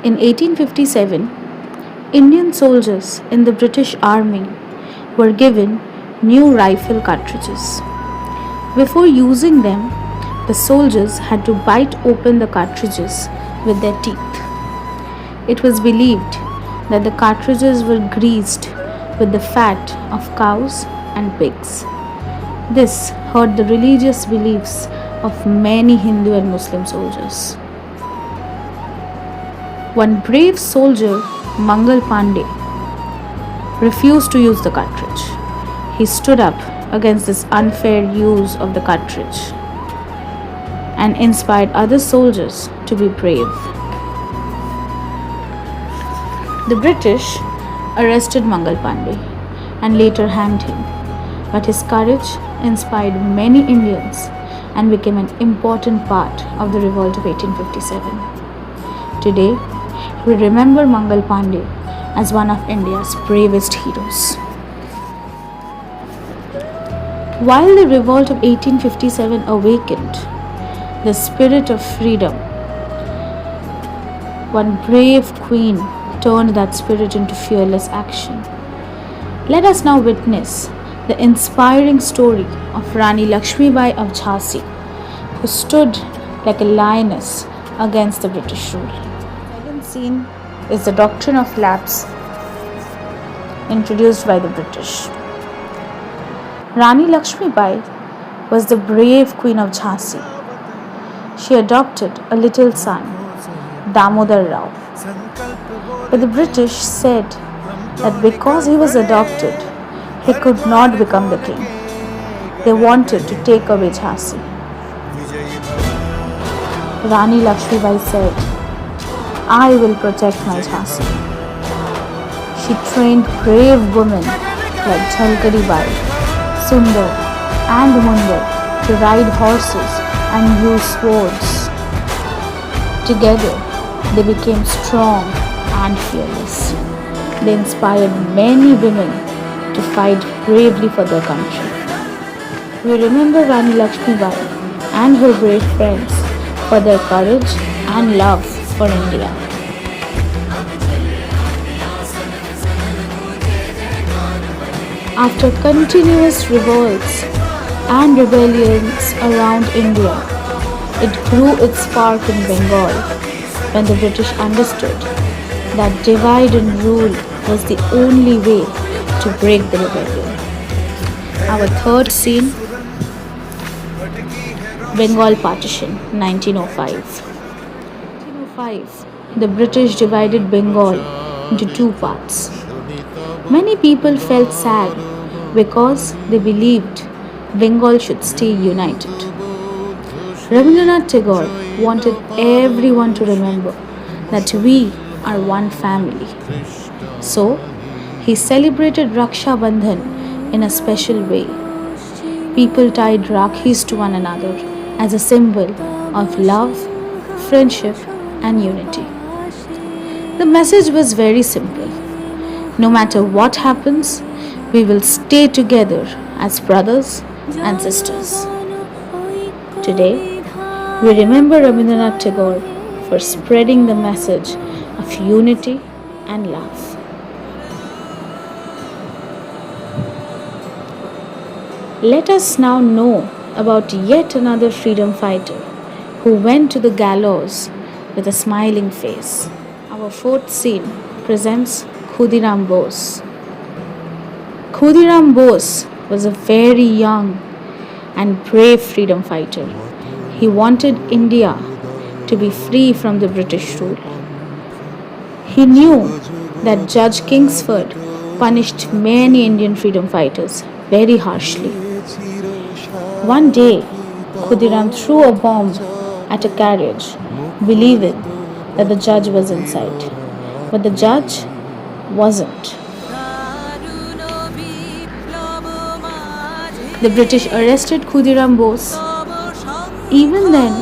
In 1857, Indian soldiers in the British Army were given new rifle cartridges. Before using them, the soldiers had to bite open the cartridges with their teeth. It was believed that the cartridges were greased with the fat of cows and pigs. This hurt the religious beliefs of many Hindu and Muslim soldiers. One brave soldier, Mangal Pandey, refused to use the cartridge. He stood up against this unfair use of the cartridge and inspired other soldiers to be brave. The British arrested Mangal Pandey and later hanged him, but his courage inspired many Indians and became an important part of the revolt of 1857. Today, we remember Mangal Pandey as one of India's bravest heroes. While the revolt of 1857 awakened the spirit of freedom, one brave queen turned that spirit into fearless action. Let us now witness the inspiring story of Rani Lakshmibai of Jhansi, who stood like a lioness against the British rule. The second scene is the doctrine of lapse introduced by the British. Rani Lakshmibai was the brave queen of Jhansi. She adopted a little son, Damodar Rao. But the British said that because he was adopted, he could not become the king. They wanted to take away Jhansi. Rani Lakshmibai said, "I will protect my Jhansi." She trained brave women like Jhalkari-bai, Sundar and Mundar to ride horses and use swords. Together, they became strong and fearless. They inspired many women to fight bravely for their country. We remember Rani Lakshmibai and her brave friends for their courage and love for India. After continuous revolts and rebellions around India, it grew its spark in Bengal when the British understood that divide and rule was the only way to break the rebellion. Our third scene, Bengal Partition, 1905. In 1905, the British divided Bengal into two parts. Many people felt sad because they believed Bengal should stay united. Rabindranath Tagore wanted everyone to remember that we are one family. So, he celebrated Raksha Bandhan in a special way. People tied Rakhis to one another as a symbol of love, friendship, and unity. The message was very simple. No matter what happens, we will stay together as brothers and sisters. Today, we remember Rabindranath Tagore for spreading the message of unity and love. Let us now know about yet another freedom fighter who went to the gallows with a smiling face. Our fourth scene presents Khudiram Bose. Khudiram Bose was a very young and brave freedom fighter. He wanted India to be free from the British rule. He knew that Judge Kingsford punished many Indian freedom fighters very harshly. One day, Khudiram threw a bomb at a carriage, believing that the judge was inside. But the judge wasn't. The British arrested Khudiram Bose. Even then,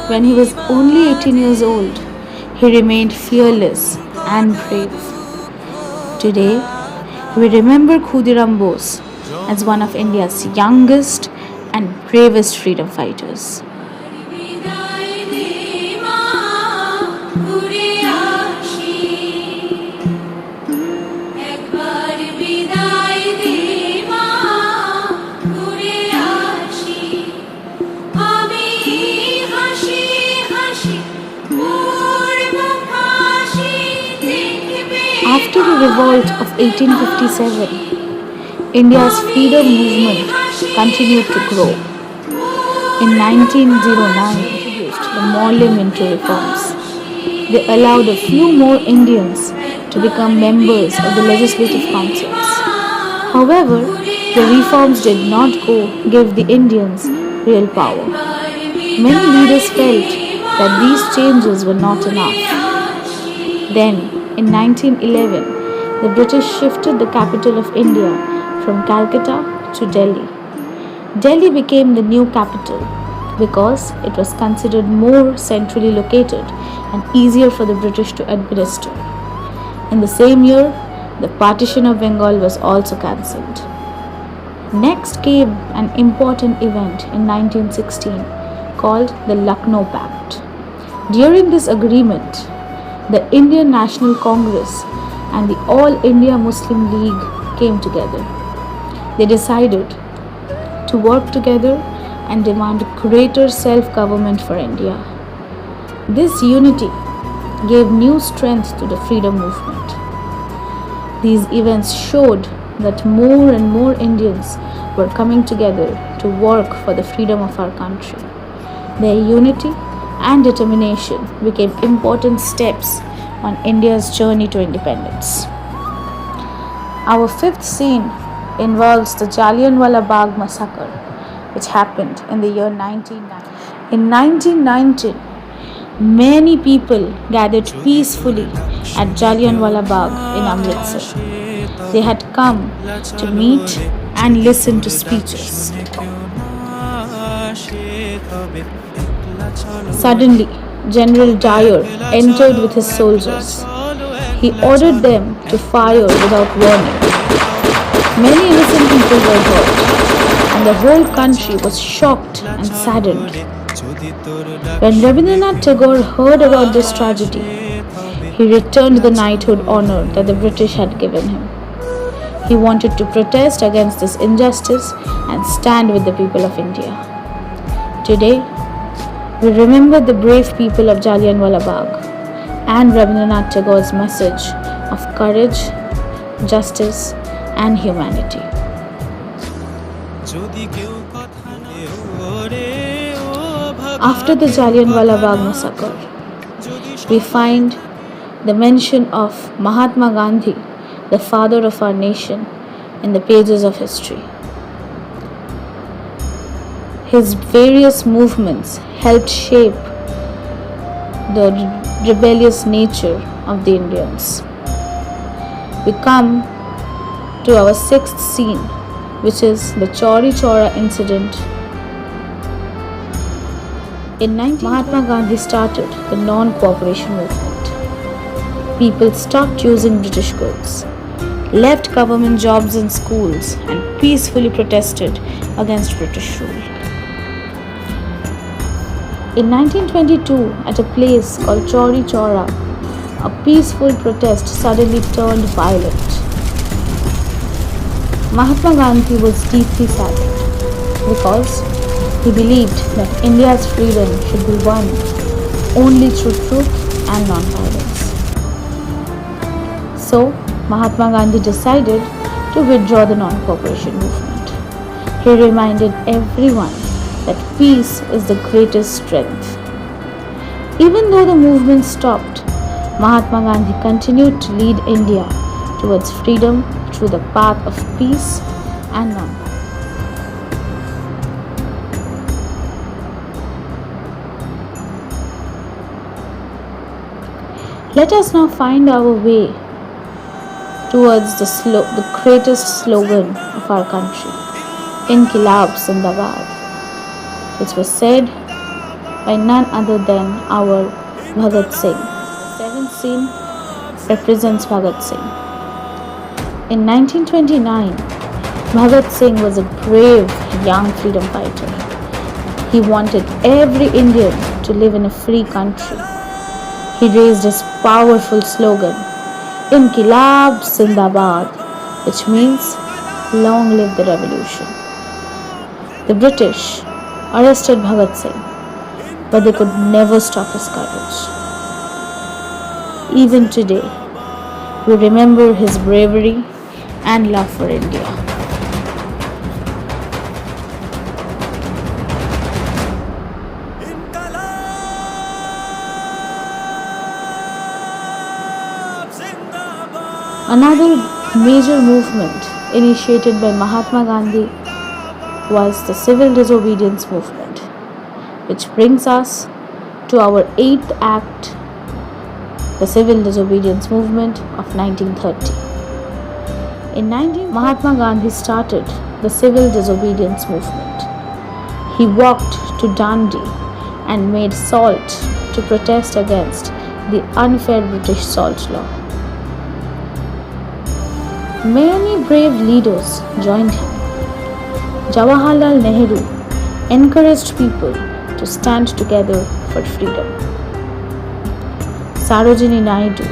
when he was only 18 years old, he remained fearless and brave. Today, we remember Khudiram Bose as one of India's youngest and bravest freedom fighters. military revolt of 1857, India's freedom movement continued to grow. In 1909, introduced the Parliamentary reforms. They allowed a few more Indians to become members of the legislative councils. However, the reforms did not give the Indians real power. Many leaders felt that these changes were not enough. Then, in 1911, the British shifted the capital of India from Calcutta to Delhi. Delhi became the new capital because it was considered more centrally located and easier for the British to administer. In the same year, the partition of Bengal was also cancelled. Next came an important event in 1916 called the Lucknow Pact. During this agreement, the Indian National Congress and the All India Muslim League came together. They decided to work together and demand greater self-government for India. This unity gave new strength to the freedom movement. These events showed that more and more Indians were coming together to work for the freedom of our country. Their unity and determination became important steps on India's journey to independence. Our fifth scene involves the Jallianwala Bagh massacre, which happened in the year 1919. In 1919, many people gathered peacefully at Jallianwala Bagh in Amritsar. They had come to meet and listen to speeches. Suddenly, General Dyer entered with his soldiers. He ordered them to fire without warning. Many innocent people were hurt, and the whole country was shocked and saddened. When Rabindranath Tagore heard about this tragedy, he returned the knighthood honor that the British had given him. He wanted to protest against this injustice and stand with the people of India. Today, we remember the brave people of Jallianwala Bagh and Rabindranath Tagore's message of courage, justice, and humanity. After the Jallianwala Bagh massacre, we find the mention of Mahatma Gandhi, the father of our nation, in the pages of history. His various movements helped shape the rebellious nature of the Indians. We come to our sixth scene, which is the Chauri Chaura incident. In 1920, Mahatma Gandhi started the non-cooperation movement. People stopped using British goods, left government jobs and schools, and peacefully protested against British rule. In 1922, at a place called Chauri Chaura, a peaceful protest suddenly turned violent. Mahatma Gandhi was deeply saddened because he believed that India's freedom should be won only through truth and non-violence. So, Mahatma Gandhi decided to withdraw the non-cooperation movement. He reminded everyone that peace is the greatest strength. Even though the movement stopped, Mahatma Gandhi continued to lead India towards freedom through the path of peace and non-violence. Let us now find our way towards the greatest slogan of our country, Inqilab Zindabad, which was said by none other than our Bhagat Singh. The seventh scene represents Bhagat Singh. In 1929, Bhagat Singh was a brave young freedom fighter. He wanted every Indian to live in a free country. He raised his powerful slogan, Inqilab Zindabad, which means long live the revolution. The British arrested Bhagat Singh, but they could never stop his courage. Even today, We remember his bravery and love for India. Another major movement initiated by Mahatma Gandhi was the civil disobedience movement, which brings us to our eighth act, the civil disobedience movement of 1930. Mahatma Gandhi started the civil disobedience movement. He walked to Dandi and made salt to protest against the unfair British salt law. Many brave leaders joined him. Jawaharlal Nehru encouraged people to stand together for freedom. Sarojini Naidu,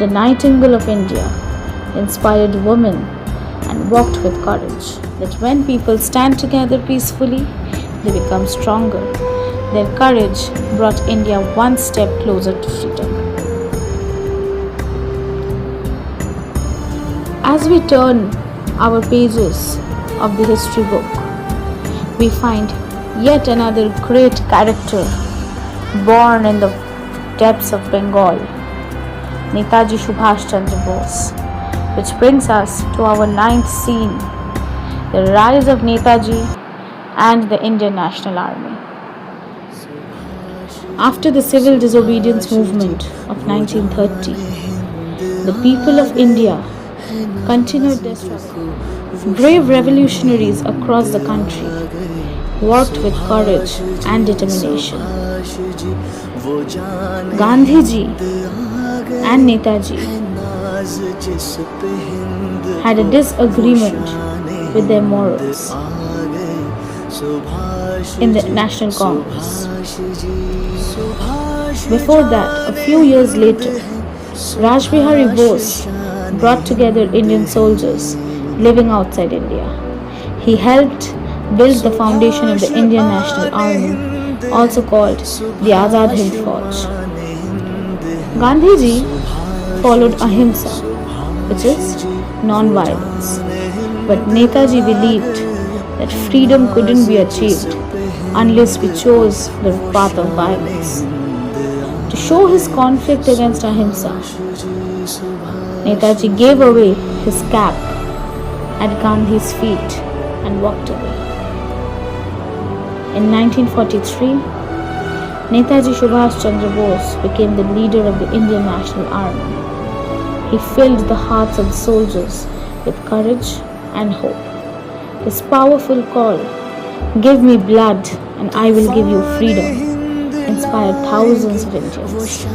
the Nightingale of India, inspired women and walked with courage that when people stand together peacefully, they become stronger. Their courage brought India one step closer to freedom. As we turn our pages of the history book, we find yet another great character born in the depths of Bengal, Netaji Subhash Chandra Bose, which brings us to our ninth scene, the rise of Netaji and the Indian National Army. After the civil disobedience movement of 1930, the people of India continued their struggle. Brave revolutionaries across the country worked with courage and determination. Gandhiji and Netaji had a disagreement with their morals in the National Congress. Before that, a few years later, Rajbihari Bose brought together Indian soldiers living outside India. He helped build the foundation of the Indian National Army, also called the Azad Hind Fauj. Gandhiji followed ahimsa, which is non-violence, but Netaji believed that freedom couldn't be achieved unless we chose the path of violence. To show his conflict against ahimsa, Netaji gave away his cap at Gandhi's feet and walked away. In 1943, Netaji Subhash Chandra Bose became the leader of the Indian National Army. He filled the hearts of the soldiers with courage and hope. His powerful call, "Give me blood and I will give you freedom," inspired thousands of Indians.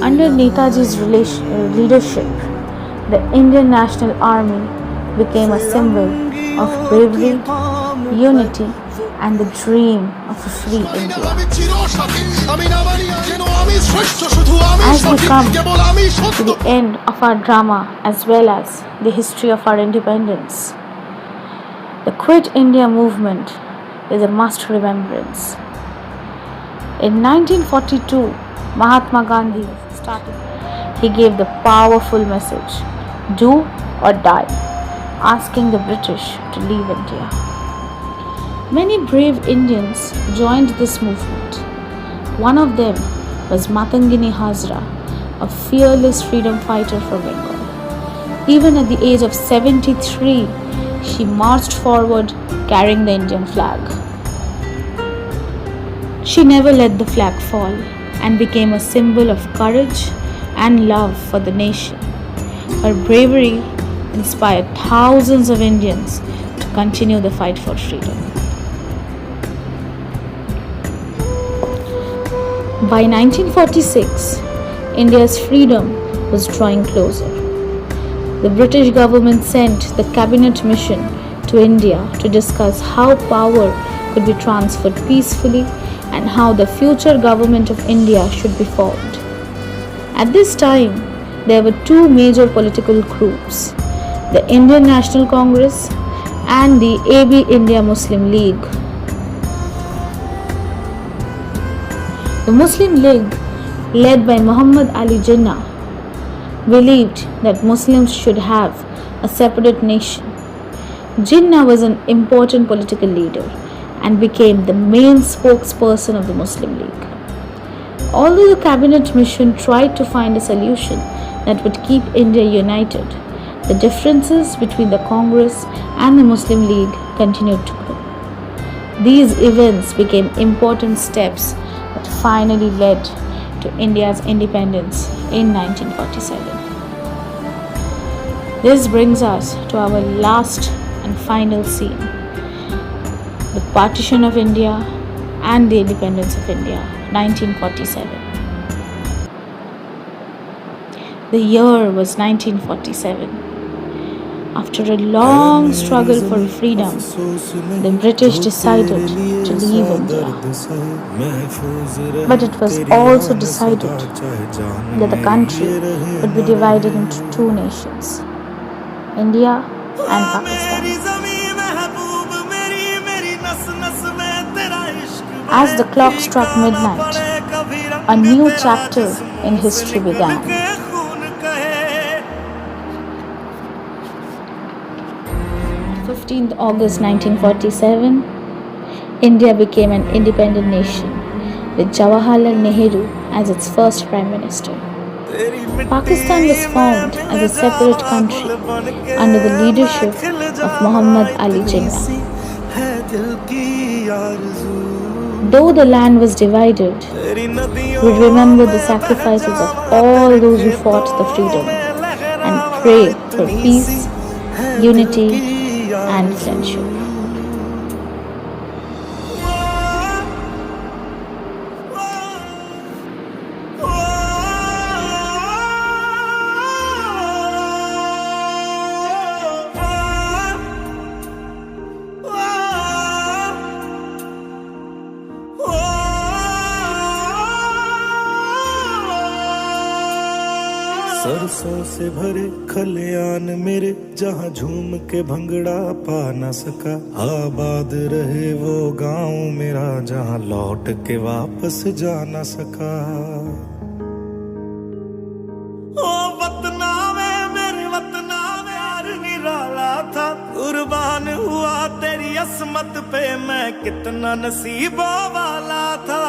Under Netaji's leadership, the Indian National Army became a symbol of bravery, unity, and the dream of a free India. As we come to the end of our drama as well as the history of our independence, the Quit India movement is a must remembrance. In 1942, Mahatma Gandhi started. He gave the powerful message, "Do or die," asking the British to leave India. Many brave Indians joined this movement. One of them was Matangini Hazra, a fearless freedom fighter from Bengal. Even at the age of 73, she marched forward carrying the Indian flag. She never let the flag fall and became a symbol of courage and love for the nation. Her bravery inspired thousands of Indians to continue the fight for freedom. By 1946, India's freedom was drawing closer. The British government sent the cabinet mission to India to discuss how power could be transferred peacefully and how the future government of India should be formed. At this time, there were two major political groups, the Indian National Congress and the AB India Muslim League. The Muslim League, led by Muhammad Ali Jinnah, believed that Muslims should have a separate nation. Jinnah was an important political leader and became the main spokesperson of the Muslim League. Although the cabinet mission tried to find a solution that would keep India united, the differences between the Congress and the Muslim League continued to grow. These events became important steps that finally led to India's independence in 1947. This brings us to our last and final scene, the partition of India and the independence of India, 1947. The year was 1947. After a long struggle for freedom, the British decided to leave India. But it was also decided that the country would be divided into two nations, India and Pakistan. As the clock struck midnight, a new chapter in history began. 15th August 1947, India became an independent nation with Jawaharlal Nehru as its first Prime Minister. Pakistan was formed as a separate country under the leadership of Muhammad Ali Jinnah. Though the land was divided, we remember the sacrifices of all those who fought the freedom and pray for peace, unity, and friendship. सरसों से भरे खलियान मेरे जहाँ झूम के भंगड़ा पा न सका, आबाद रहे वो गांव मेरा जहाँ लौट के वापस जा न सका। ओ वतना में मेरे वतना में यार निराला था, कुर्बान हुआ तेरी असमत पे मैं कितना नसीबों वाला था।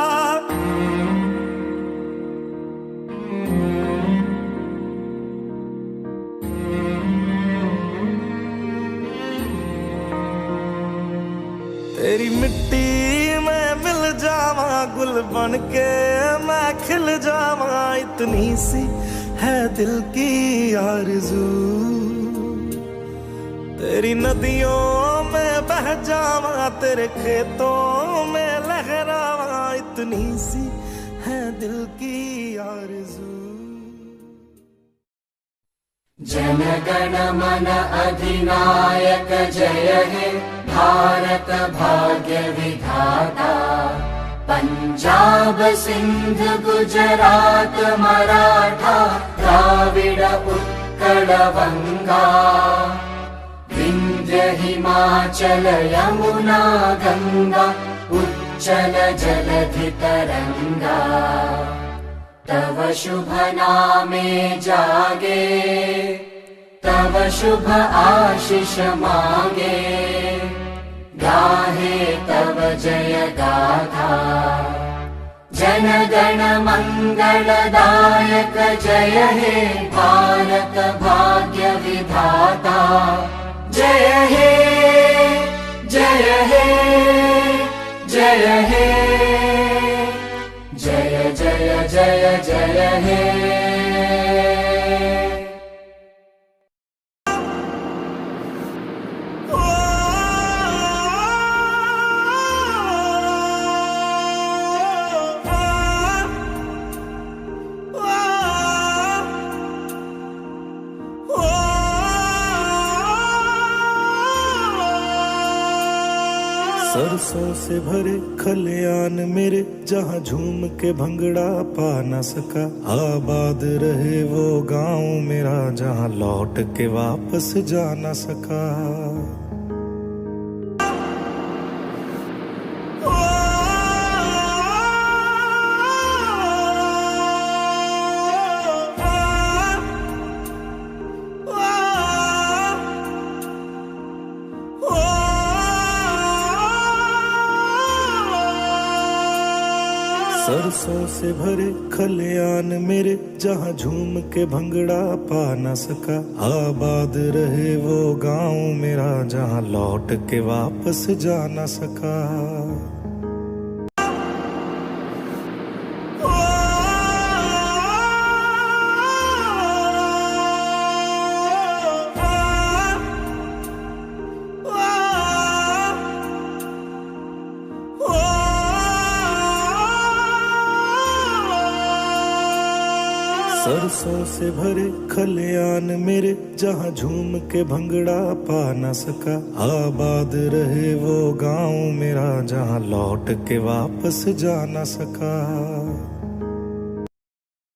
तेरी मिट्टी में मिल जावा गुल बन के मैं खिल जावा, इतनी सी है दिल की आरज़ू। तेरी नदियों में बह जावा तेरे खेतों में लहरावा, इतनी सी है दिल की आरज़ू। जन गण मन अधिनायक जय हे भारत भाग्य विधाता, पंजाब सिंध गुजरात मराठा द्राविड उत्कल बंगा, विंध्य हिमाचल यमुना गंगा उच्चल जलधि तरंगा, तव शुभ नामे जागे तव शुभ आशीष मांगे, गाहे तव जय गाथा। जन गण मंगलदायक जय हे भारत भाग्य विधाता, जय हे जय हे जय हे जय जय जय जय हे। सरसों से भरे खलियान मेरे जहाँ झूम के भंगड़ा पा न सका, आबाद रहे वो गांव मेरा जहाँ लौट के वापस जा न सका। सरसों से भरे खलियान मेरे जहाँ झूम के भंगड़ा पा न सका। आबाद रहे वो गांव मेरा जहाँ लौट के वापस जा न सका। सरसों से भरे खलियान मेरे जहाँ झूम के भंगड़ा पा न सका। आबाद रहे वो गांव मेरा जहाँ लौट के वापस जा न सका।